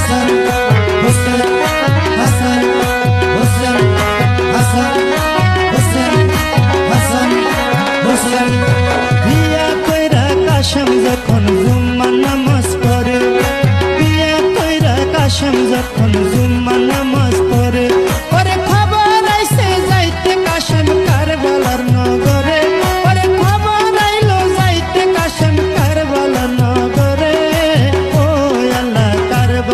হাসান হোসেন হাসান হোসেন হাসান হোসেন হাসান হোসেন। বিয়া কইরা কাশেম যখন জুম্মার নামাজ পড়ে, বিয়া কইরা কাশেম যখন জুম্মার নামাজ